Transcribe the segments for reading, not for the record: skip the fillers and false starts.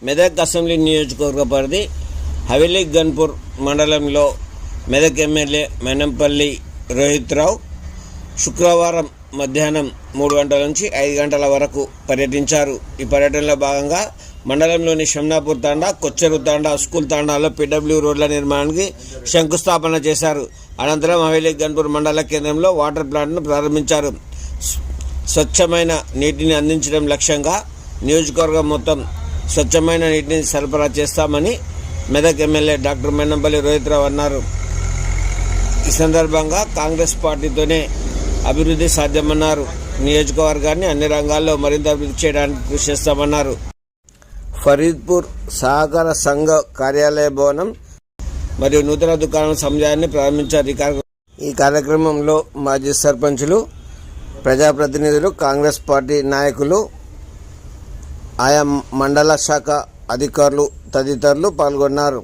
Medak assembly నియోజకవర్గ పరిధి హవేలీ గన్పూర్ మండలంలో మెదక్ ఎమ్మెల్యే మెనంపల్లి రోహిత్ రావు శుక్రవారం మధ్యాహ్నం 3 గంటల నుంచి 5 గంటల వరకు పర్యటించారు. ఈ పర్యటనలో భాగంగా మండలంలోని షమ్నాపూర్ తాండా, కొచ్చెరు తాండా, స్కూల్ తాండాలో PW రోడ్ల నిర్మాణానికి శంకుస్థాపన చేశారు. అనంతరం హవేలీ గన్పూర్ మండల కేంద్రంలో వాటర్ ప్లాంట్ను ప్రారంభించారు. స్వచ్ఛమైన నీటిని అందించడం లక్ష్యంగా నియోజకవర్గం మొత్తం స్వచ్ఛమైన నీటిని సరఫరా చేస్తామని మెదక్ ఎమ్మెల్యే డాక్టర్ మెనంపల్లి రోహిత్ రావు అన్నారు. ఈ సందర్భంగా కాంగ్రెస్ పార్టీతోనే అభివృద్ధి సాధ్యమన్నారు. నియోజకవర్గాన్ని అన్ని రంగాల్లో మరింత అభివృద్ధి చేయడానికి కృషి చేస్తామన్నారు. ఫరీద్పూర్ సహకార సంఘ కార్యాలయ భవనం మరియు నూతన దుకాణం సముదాయాన్ని ప్రారంభించారు. ఈ కార్యక్రమంలో మాజీ సర్పంచులు, ప్రజాప్రతినిధులు, కాంగ్రెస్ పార్టీ నాయకులు, ఆయా మండల శాఖ అధికారులు తదితరులు పాల్గొన్నారు.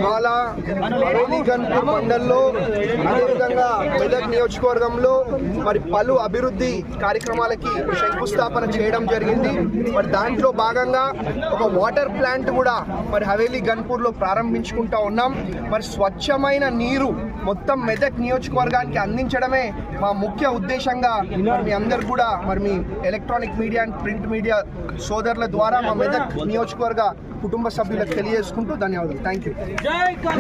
ఇవాళ హవేలీ గన్పూర్ మండల్లో అదేవిధంగా మెదక్ నియోజకవర్గంలో మరి పలు అభివృద్ధి కార్యక్రమాలకి శంకుస్థాపన చేయడం జరిగింది. మరి దాంట్లో భాగంగా ఒక వాటర్ ప్లాంట్ కూడా మరి హవేలీ గన్పూర్లో ప్రారంభించుకుంటా ఉన్నాం. మరి స్వచ్ఛమైన నీరు మొత్తం మెదక్ నియోజకవర్గానికి అందించడమే మా ముఖ్య ఉద్దేశంగా మీ అందరు కూడా మరి మీ electronic media and print media సోదరుల ద్వారా మా మెదక్ నియోజకవర్గ కుటుంబ సభ్యులకు తెలియజేసుకుంటూ ధన్యవాదాలు. Thank you.